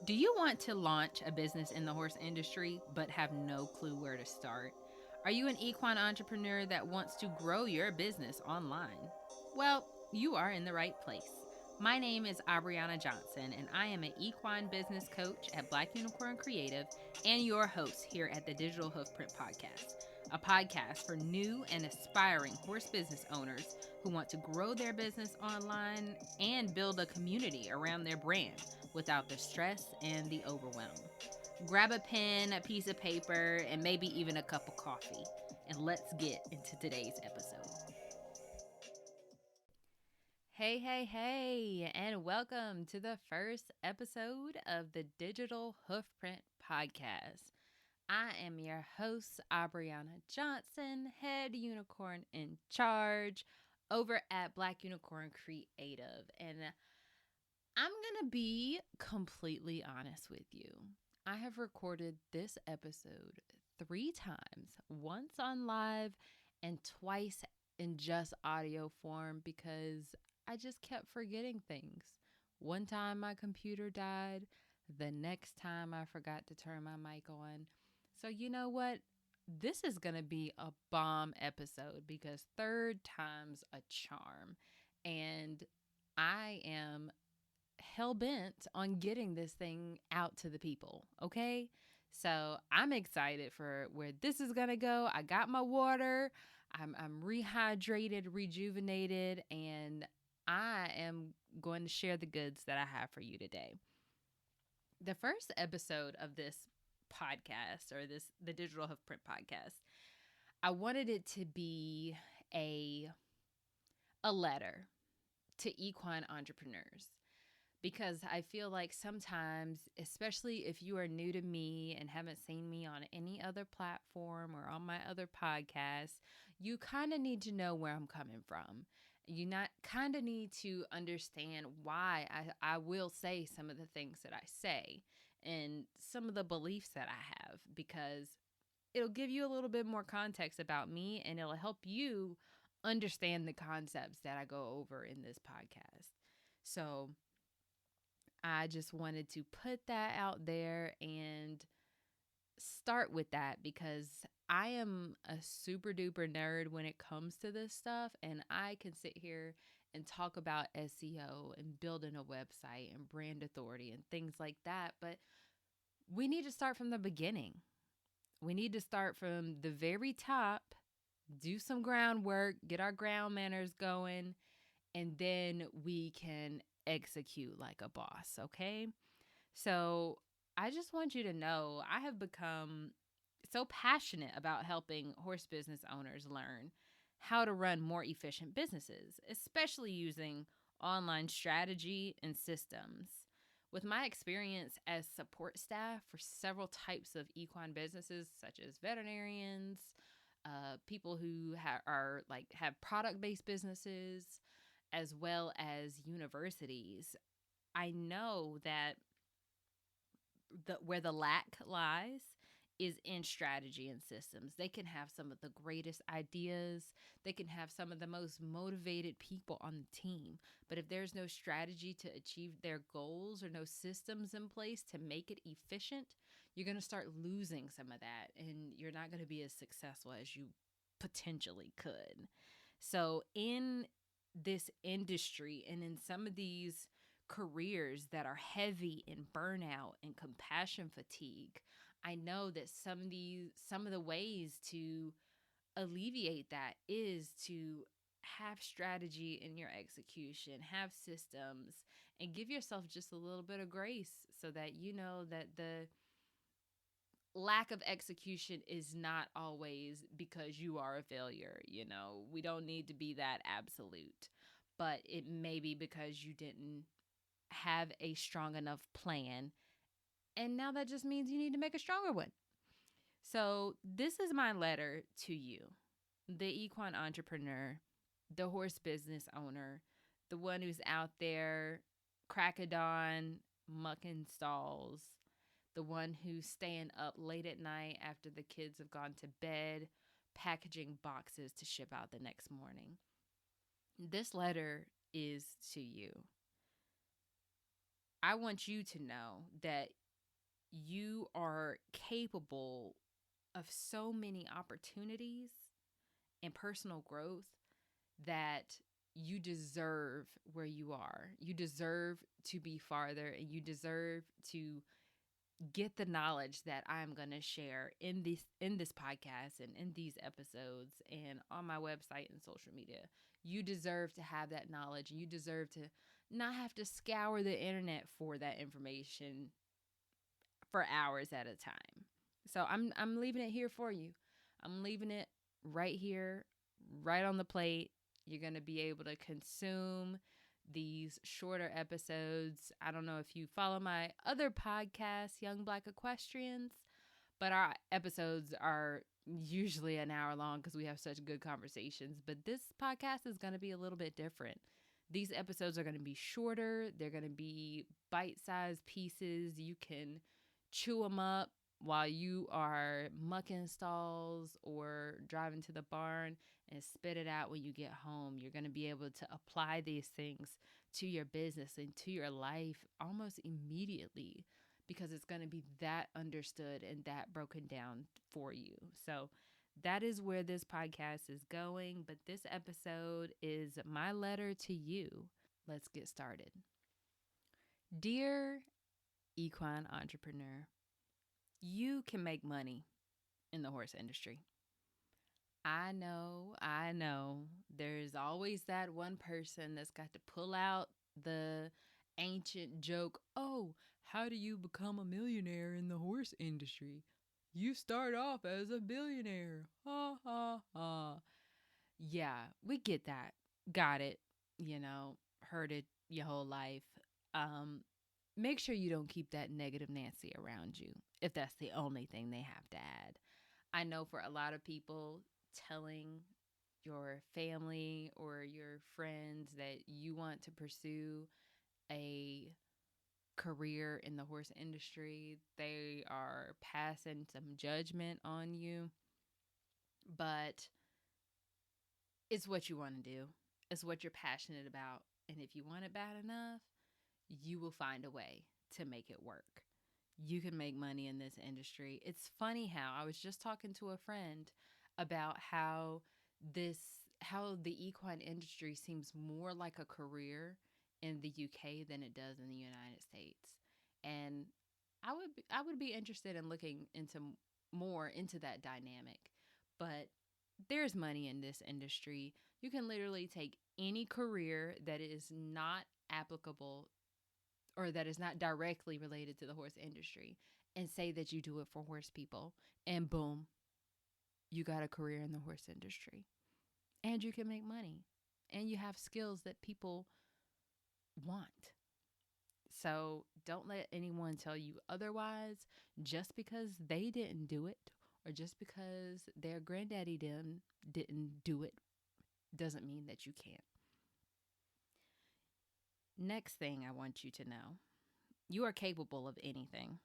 Do you want to launch a business in the horse industry but have no clue where to start? Are you an equine entrepreneur that wants to grow your business online? Well, you are in the right place. My name is Aubriana Johnson, and I am an equine business coach at Black Unicorn Creative and your host here at the Digital Hoofprint Podcast, a podcast for new and aspiring horse business owners who want to grow their business online and build a community around their brand without the stress and the overwhelm. Grab a pen, a piece of paper, and maybe even a cup of coffee, and let's get into today's episode. Hey, and welcome to the first episode of the Digital Hoofprint Podcast. I am your host, Aubriana Johnson, head unicorn in charge over at Black Unicorn Creative. And I'm going to be completely honest with you. I have recorded this episode 3 times, once on live and twice in just audio form because I just kept forgetting things. One time my computer died, the next time I forgot to turn my mic on. So, you know what? This is going to be a bomb episode because third time's a charm. And I am hell bent on getting this thing out to the people. Okay. So I'm excited for where this is going to go. I got my water. I'm rehydrated, rejuvenated, and I am going to share the goods that I have for you today. The first episode of this podcast or the Digital Hoofprint podcast, I wanted it to be a letter to equine entrepreneurs because I feel like sometimes, especially if you are new to me and haven't seen me on any other platform or on my other podcasts, you kind of need to know where I'm coming from. You not kind of need to understand why I will say some of the things that I say and some of the beliefs that I have, because it'll give you a little bit more context about me and it'll help you understand the concepts that I go over in this podcast. So, I just wanted to put that out there and start with that because I am a super duper nerd when it comes to this stuff. And I can sit here and talk about SEO and building a website and brand authority and things like that. But we need to start from the beginning. We need to start from the very top, do some groundwork, get our ground manners going, and then we can execute like a boss, okay? So I just want you to know I have become so passionate about helping horse business owners learn how to run more efficient businesses, especially using online strategy and systems. With my experience as support staff for several types of equine businesses, such as veterinarians, people who have product-based businesses, as well as universities, I know that where the lack lies is in strategy and systems. They can have some of the greatest ideas. They can have some of the most motivated people on the team. But if there's no strategy to achieve their goals or no systems in place to make it efficient, you're going to start losing some of that and you're not going to be as successful as you potentially could. So in this industry and in some of these careers that are heavy in burnout and compassion fatigue, I know that some of the ways to alleviate that is to have strategy in your execution, have systems, and give yourself just a little bit of grace so that you know that the lack of execution is not always because you are a failure. We don't need to be that absolute, but it may be because you didn't have a strong enough plan. And now that just means you need to make a stronger one. So, this is my letter to you, the equine entrepreneur, the horse business owner, the one who's out there crack of dawn, mucking stalls, the one who's staying up late at night after the kids have gone to bed, packaging boxes to ship out the next morning. This letter is to you. I want you to know that you are capable of so many opportunities and personal growth that you deserve where you are. You deserve to be farther, and you deserve to get the knowledge that I'm going to share in this podcast and in these episodes and on my website and social media. You deserve to have that knowledge, and you deserve to not have to scour the internet for that information for hours at a time. So I'm leaving it here for you. I'm leaving it right here, right on the plate. You're going to be able to consume these shorter episodes. I don't know if you follow my other podcast, Young Black Equestrians, but our episodes are usually an hour long because we have such good conversations. But this podcast is going to be a little bit different. These episodes are going to be shorter. They're going to be bite-sized pieces. You can chew them up while you are mucking stalls or driving to the barn and spit it out when you get home. You're going to be able to apply these things to your business and to your life almost immediately because it's going to be that understood and that broken down for you. So that is where this podcast is going. But this episode is my letter to you. Let's get started. Dear equine entrepreneur, you can make money in the horse industry. I know. There's always that one person that's got to pull out the ancient joke. Oh, how do you become a millionaire in the horse industry? You start off as a billionaire. Ha ha ha. Yeah, we get that. Got it. Heard it your whole life. Um, Make sure you don't keep that negative Nancy around you if that's the only thing they have to add. I know for a lot of people, telling your family or your friends that you want to pursue a career in the horse industry, they are passing some judgment on you. But it's what you want to do, it's what you're passionate about. And if you want it bad enough, you will find a way to make it work. You can make money in this industry. It's funny how I was just talking to a friend about how the equine industry seems more like a career in the UK than it does in the United States. And I would be interested in looking into more into that dynamic. But there's money in this industry. You can literally take any career that is not applicable or that is not directly related to the horse industry and say that you do it for horse people, and boom, you got a career in the horse industry. And you can make money, and you have skills that people want. So don't let anyone tell you otherwise. Just because they didn't do it or just because their granddaddy didn't do it doesn't mean that you can't. Next thing I want you to know, you are capable of anything.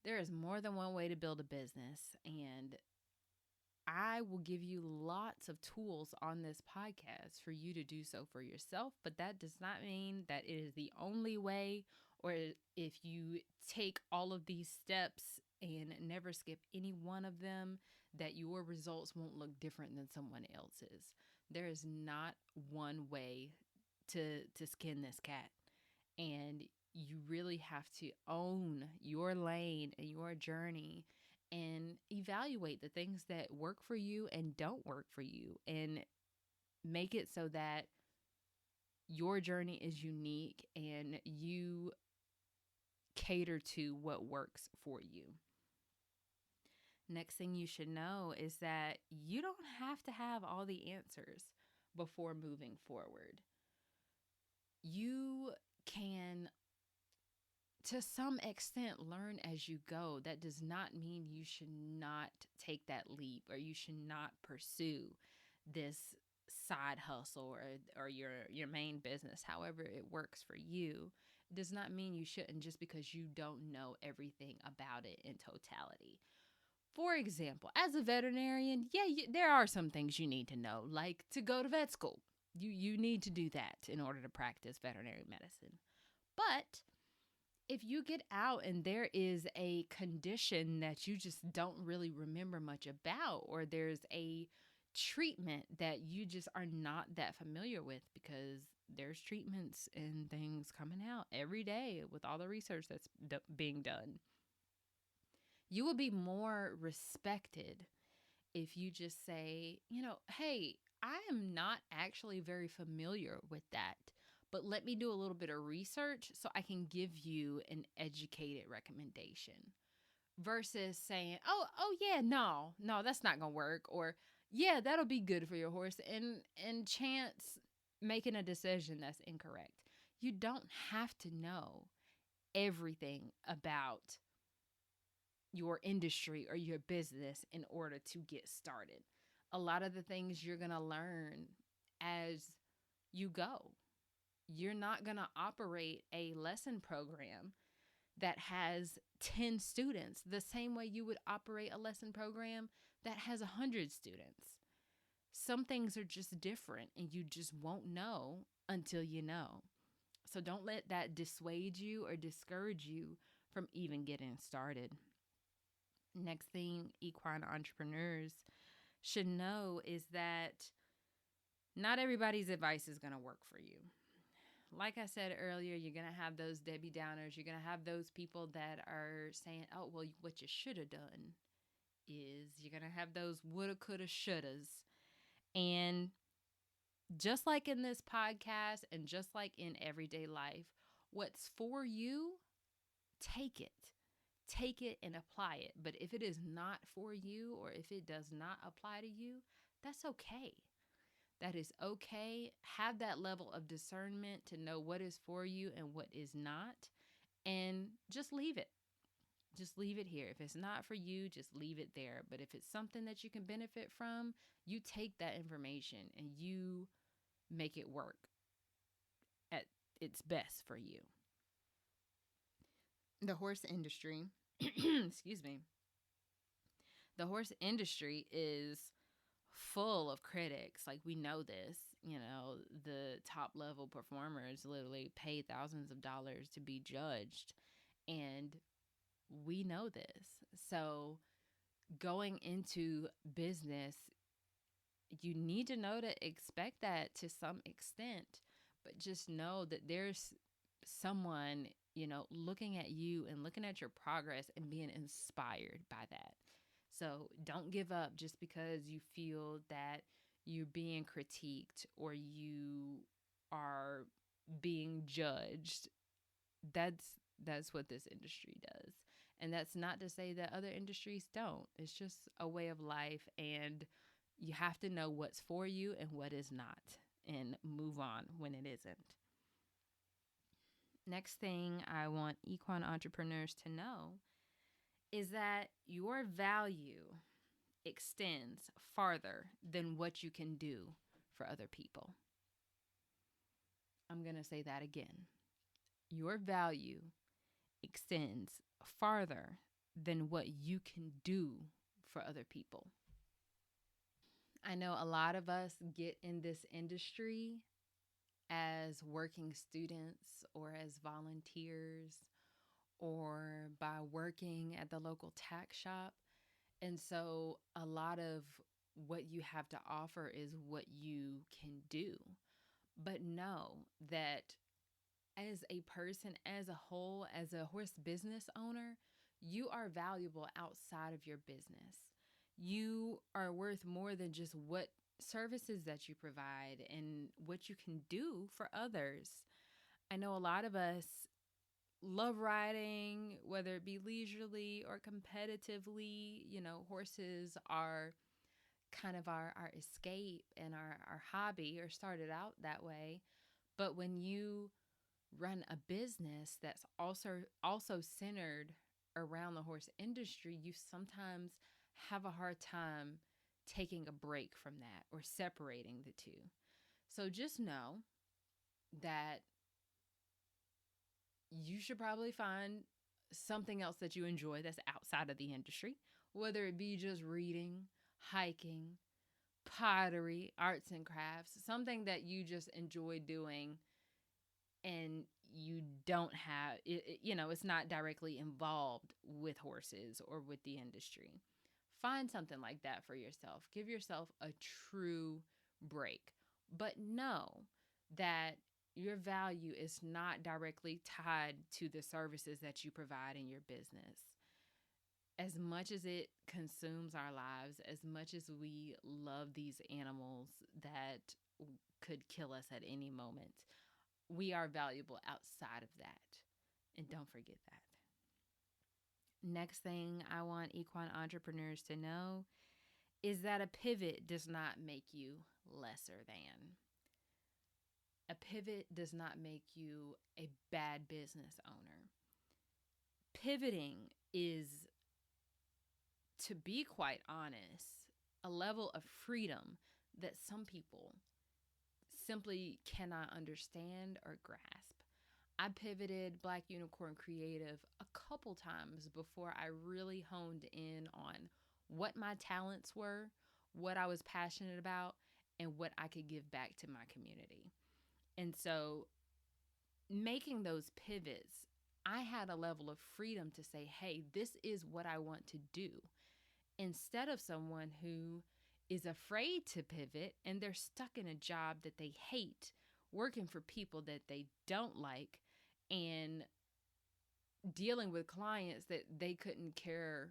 There is more than one way to build a business, and I will give you lots of tools on this podcast for you to do so for yourself, but that does not mean that it is the only way, or if you take all of these steps and never skip any one of them, that your results won't look different than someone else's. There is not one way to skin this cat. And you really have to own your lane and your journey and evaluate the things that work for you and don't work for you, and make it so that your journey is unique and you cater to what works for you. Next thing you should know is that you don't have to have all the answers before moving forward. You can, to some extent, learn as you go. That does not mean you should not take that leap or you should not pursue this side hustle or your main business, however it works for you. It does not mean you shouldn't just because you don't know everything about it in totality. For example, as a veterinarian, there are some things you need to know, like to go to vet school. You need to do that in order to practice veterinary medicine. But if you get out and there is a condition that you just don't really remember much about, or there's a treatment that you just are not that familiar with, because there's treatments and things coming out every day with all the research that's being done, you will be more respected if you just say, hey, I am not actually very familiar with that, but let me do a little bit of research so I can give you an educated recommendation, versus saying, oh yeah, no, that's not going to work, or yeah, that'll be good for your horse, and chance making a decision that's incorrect. You don't have to know everything about your industry or your business in order to get started. A lot of the things you're going to learn as you go. You're not going to operate a lesson program that has 10 students the same way you would operate a lesson program that has 100 students. Some things are just different and you just won't know until you know. So don't let that dissuade you or discourage you from even getting started. Next thing equine entrepreneurs should know is that not everybody's advice is going to work for you. Like I said earlier, you're going to have those Debbie Downers. You're going to have those people that are saying, oh, well, what you should have done is, you're going to have those woulda, coulda, shouldas. And just like in this podcast and just like in everyday life, what's for you, take it. Take it and apply it. But if it is not for you, or if it does not apply to you, that's okay. That is okay. Have that level of discernment to know what is for you and what is not. And just leave it. Just leave it here. If it's not for you, just leave it there. But if it's something that you can benefit from, you take that information and you make it work at its best for you. The horse industry, excuse me, the horse industry is full of critics. Like, we know this, the top level performers literally pay thousands of dollars to be judged. And we know this. So going into business, you need to know to expect that to some extent, but just know that there's someone, looking at you and looking at your progress and being inspired by that. So don't give up just because you feel that you're being critiqued or you are being judged. That's what this industry does. And that's not to say that other industries don't. It's just a way of life, and you have to know what's for you and what is not, and move on when it isn't. Next thing I want equine entrepreneurs to know is that your value extends farther than what you can do for other people. I'm going to say that again. Your value extends farther than what you can do for other people. I know a lot of us get in this industry as working students or as volunteers or by working at the local tack shop. And so a lot of what you have to offer is what you can do. But know that as a person, as a whole, as a horse business owner, you are valuable outside of your business. You are worth more than just what services that you provide and what you can do for others. I know a lot of us love riding, whether it be leisurely or competitively. Horses are kind of our escape and our hobby, or started out that way. But when you run a business that's also centered around the horse industry, you sometimes have a hard time taking a break from that or separating the two. So just know that you should probably find something else that you enjoy that's outside of the industry, whether it be just reading, hiking, pottery, arts and crafts, something that you just enjoy doing and you don't have it's not directly involved with horses or with the industry. Find something like that for yourself. Give yourself a true break, but know that your value is not directly tied to the services that you provide in your business. As much as it consumes our lives, as much as we love these animals that could kill us at any moment, we are valuable outside of that. And don't forget that. Next thing I want equine entrepreneurs to know is that a pivot does not make you lesser than. A pivot does not make you a bad business owner. Pivoting is, to be quite honest, a level of freedom that some people simply cannot understand or grasp. I pivoted Black Unicorn Creative a couple times before I really honed in on what my talents were, what I was passionate about, and what I could give back to my community. And so, making those pivots, I had a level of freedom to say, hey, this is what I want to do, instead of someone who is afraid to pivot and they're stuck in a job that they hate, working for people that they don't like, and dealing with clients that they couldn't care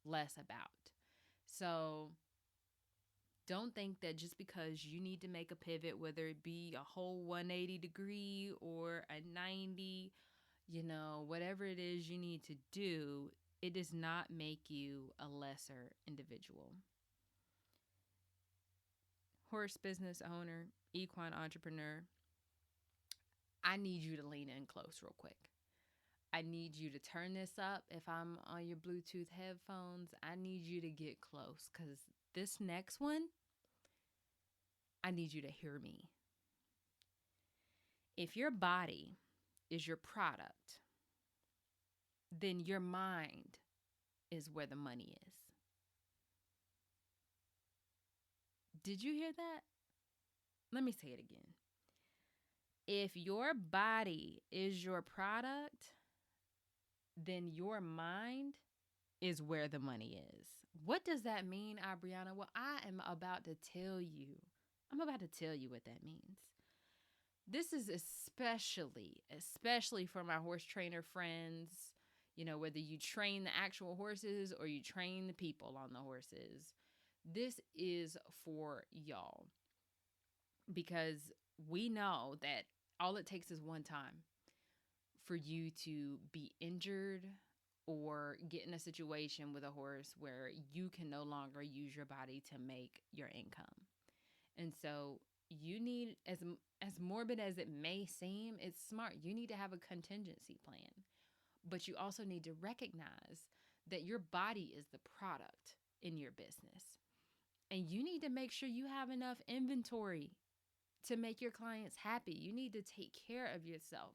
less about. So don't think that just because you need to make a pivot, whether it be a whole 180 degree or a 90, whatever it is you need to do, it does not make you a lesser individual. Horse business owner, equine entrepreneur, I need you to lean in close real quick. I need you to turn this up. If I'm on your Bluetooth headphones, I need you to get close, because this next one, I need you to hear me. If your body is your product, then your mind is where the money is. Did you hear that? Let me say it again. If your body is your product, then your mind is where the money is. What does that mean, Abriana? Well, I'm about to tell you what that means. This is especially for my horse trainer friends, whether you train the actual horses or you train the people on the horses. This is for y'all, because we know that all it takes is one time for you to be injured or get in a situation with a horse where you can no longer use your body to make your income. And so you need, as morbid as it may seem, it's smart. You need to have a contingency plan. But you also need to recognize that your body is the product in your business. And you need to make sure you have enough inventory to make your clients happy. You need to take care of yourself.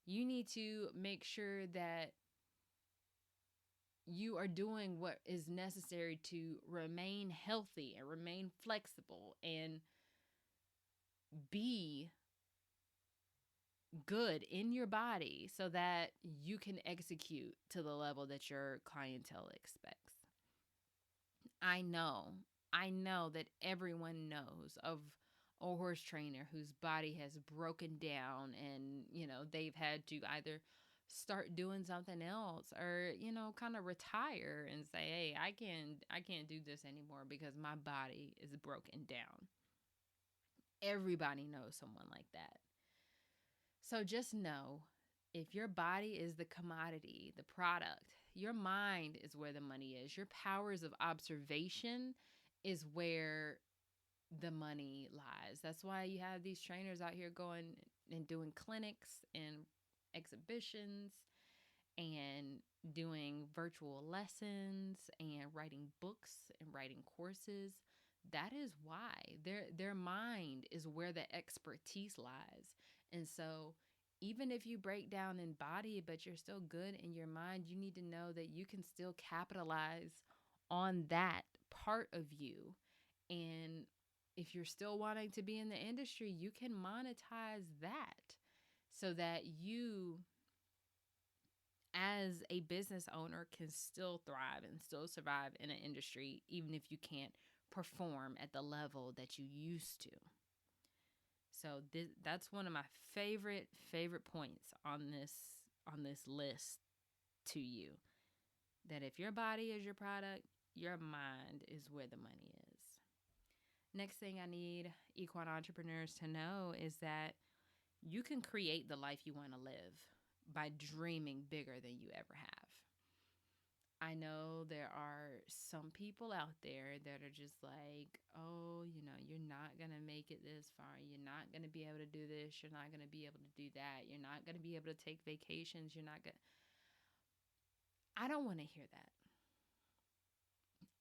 You need to make sure that you are doing what is necessary to remain healthy and remain flexible and be good in your body so that you can execute to the level that your clientele expects. I know that everyone knows of a horse trainer whose body has broken down and, they've had to either start doing something else or, kind of retire and say, hey, I can't do this anymore because my body is broken down. Everybody knows someone like that. So just know, if your body is the commodity, the product, your mind is where the money is. Your powers of observation is where the money lies. That's why you have these trainers out here going and doing clinics and exhibitions and doing virtual lessons and writing books and writing courses. That is why their mind is where the expertise lies. And so even if you break down in body, but you're still good in your mind, you need to know that you can still capitalize on that part of you. And if you're still wanting to be in the industry, you can monetize that. so that you, as a business owner, can still thrive and still survive in an industry, even if you can't perform at the level that you used to. So that's one of my favorite points on this list to you. That if your body is your product, your mind is where the money is. Next thing I need equine entrepreneurs to know is that you can create the life you want to live by dreaming bigger than you ever have. I know there are some people out there that are just like, oh, you're not going to make it this far. You're not going to be able to do this. You're not going to be able to do that. You're not going to be able to take vacations. You're not going to. I don't want to hear that.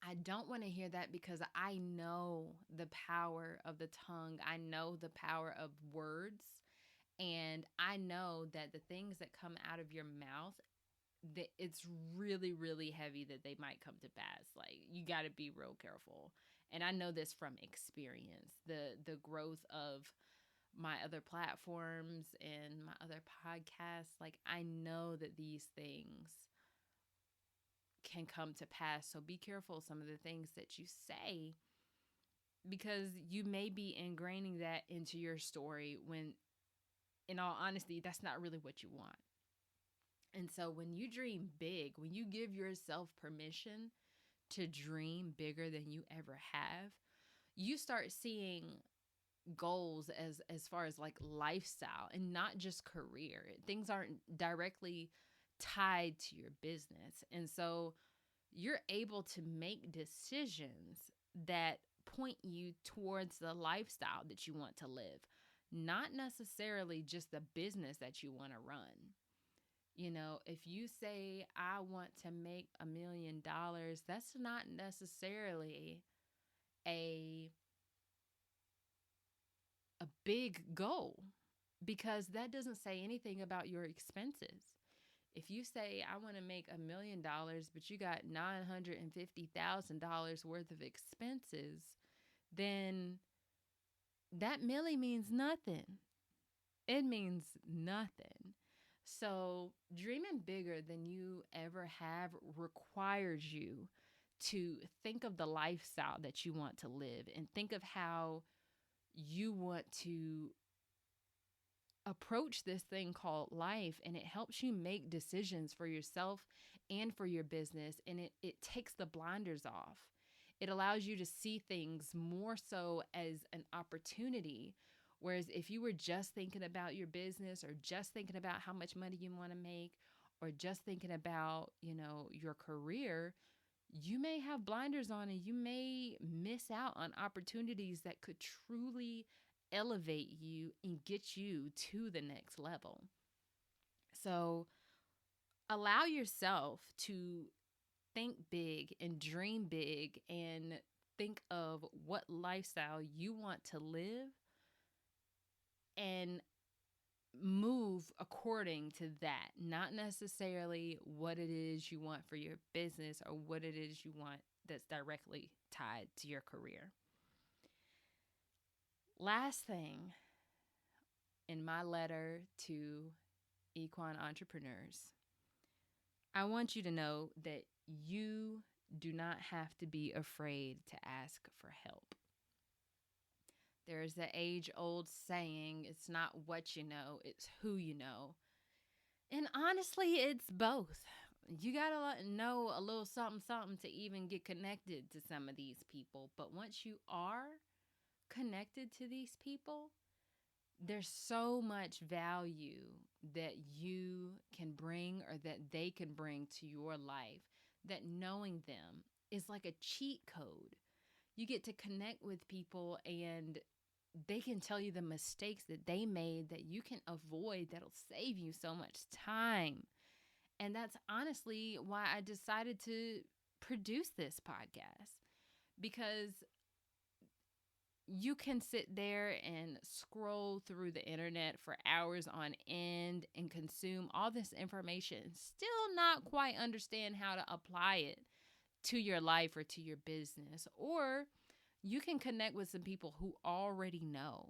I don't want to hear that because I know the power of the tongue. I know the power of words. And I know that the things that come out of your mouth, that it's really, really heavy that they might come to pass. Like, you got to be real careful. And I know this from experience. The growth of my other platforms and my other podcasts, like, I know that these things can come to pass. So be careful some of the things that you say, because you may be ingraining that into your story when, in all honesty, that's not really what you want. And so when you dream big, when you give yourself permission to dream bigger than you ever have, you start seeing goals as far as like lifestyle and not just career. Things aren't directly tied to your business. And so you're able to make decisions that point you towards the lifestyle that you want to live, not necessarily just the business that you want to run. If you say, I want to make $1 million, that's not necessarily a big goal, because that doesn't say anything about your expenses. If you say, I want to make $1 million, but you got $950,000 worth of expenses, then that milli means nothing. It means nothing. So dreaming bigger than you ever have requires you to think of the lifestyle that you want to live and think of how you want to approach this thing called life. And it helps you make decisions for yourself and for your business. And it takes the blinders off. It allows you to see things more so as an opportunity. Whereas if you were just thinking about your business, or just thinking about how much money you want to make, or just thinking about, your career, you may have blinders on and you may miss out on opportunities that could truly elevate you and get you to the next level. So allow yourself to think big and dream big and think of what lifestyle you want to live and move according to that, not necessarily what it is you want for your business or what it is you want that's directly tied to your career. Last thing in my letter to equine entrepreneurs, I want you to know that you do not have to be afraid to ask for help. There's the age-old saying, it's not what you know, it's who you know. And honestly, it's both. You got to know a little something, something to even get connected to some of these people. But once you are connected to these people, there's so much value that you can bring, or that they can bring to your life, that knowing them is like a cheat code. You get to connect with people and they can tell you the mistakes that they made that you can avoid, that'll save you so much time. And that's honestly why I decided to produce this podcast, because you can sit there and scroll through the internet for hours on end and consume all this information and still not quite understand how to apply it to your life or to your business. Or you can connect with some people who already know,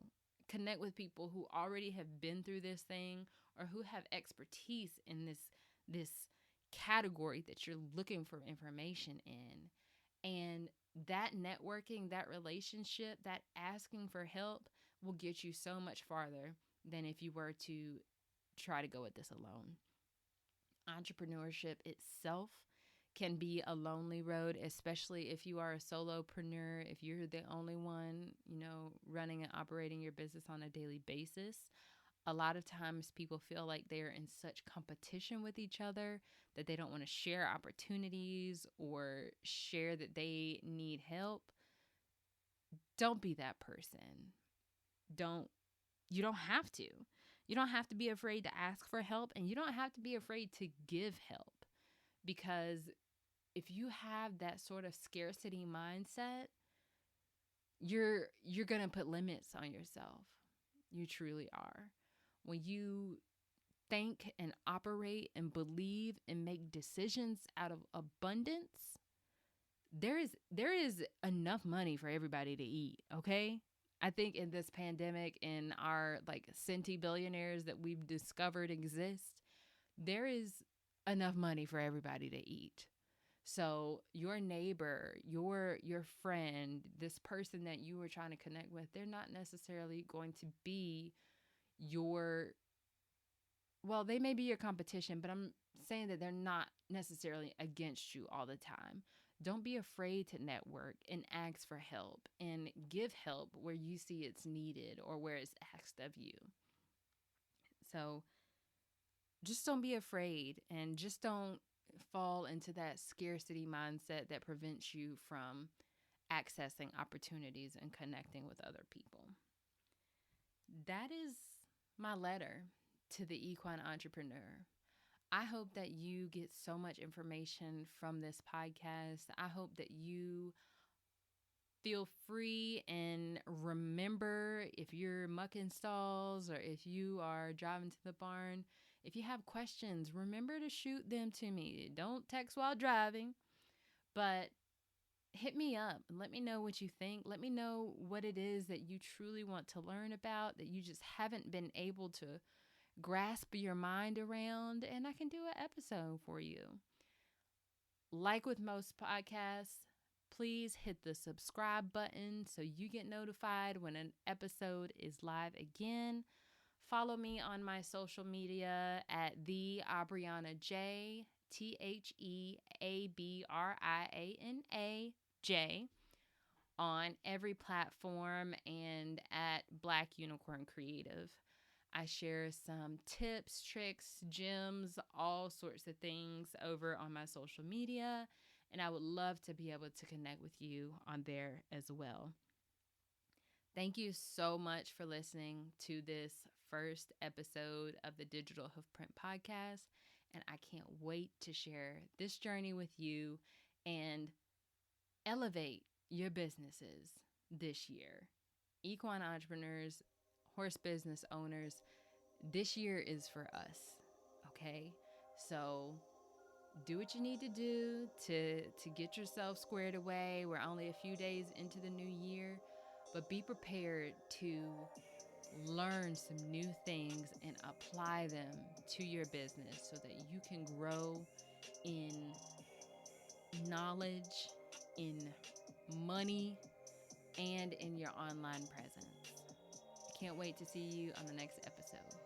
Connect with people who already have been through this thing or who have expertise in this category that you're looking for information in. And that networking, that relationship, that asking for help will get you so much farther than if you were to try to go at this alone. Entrepreneurship itself can be a lonely road, especially if you are a solopreneur, if you're the only one, running and operating your business on a daily basis. A lot of times people feel like they're in such competition with each other that they don't want to share opportunities or share that they need help. Don't be that person. Don't You don't have to. You don't have to be afraid to ask for help, and you don't have to be afraid to give help, because if you have that sort of scarcity mindset, you're going to put limits on yourself. You truly are. When you think and operate and believe and make decisions out of abundance, there is enough money for everybody to eat, okay? I think in this pandemic, in our like centi billionaires that we've discovered exist, there is enough money for everybody to eat. So your neighbor, your friend, this person that you were trying to connect with, they're not necessarily going to be your well, they may be your competition, but I'm saying that they're not necessarily against you all the time. Don't be afraid to network and ask for help and give help where you see it's needed or where it's asked of you. So just don't be afraid, and just don't fall into that scarcity mindset that prevents you from accessing opportunities and connecting with other people. That is my letter to the equine entrepreneur. I hope that you get so much information from this podcast. I hope that you feel free and remember, if you're mucking stalls or if you are driving to the barn, if you have questions, remember to shoot them to me. Don't text while driving, but hit me up and let me know what you think. Let me know what it is that you truly want to learn about, that you just haven't been able to grasp your mind around, and I can do an episode for you. Like with most podcasts, please hit the subscribe button so you get notified when an episode is live again. Follow me on my social media at the Abriana J, TheAbriana J, on every platform, and at Black Unicorn Creative. I share some tips, tricks, gems, all sorts of things over on my social media, and I would love to be able to connect with you on there as well. Thank you so much for listening to this first episode of the Digital Hoofprint podcast, and I can't wait to share this journey with you and elevate your businesses this year. Equine entrepreneurs, horse business owners, this year is for us, okay? So do what you need to do to get yourself squared away. We're only a few days into the new year, but be prepared to learn some new things and apply them to your business so that you can grow in knowledge, in money, and in your online presence. I can't wait to see you on the next episode.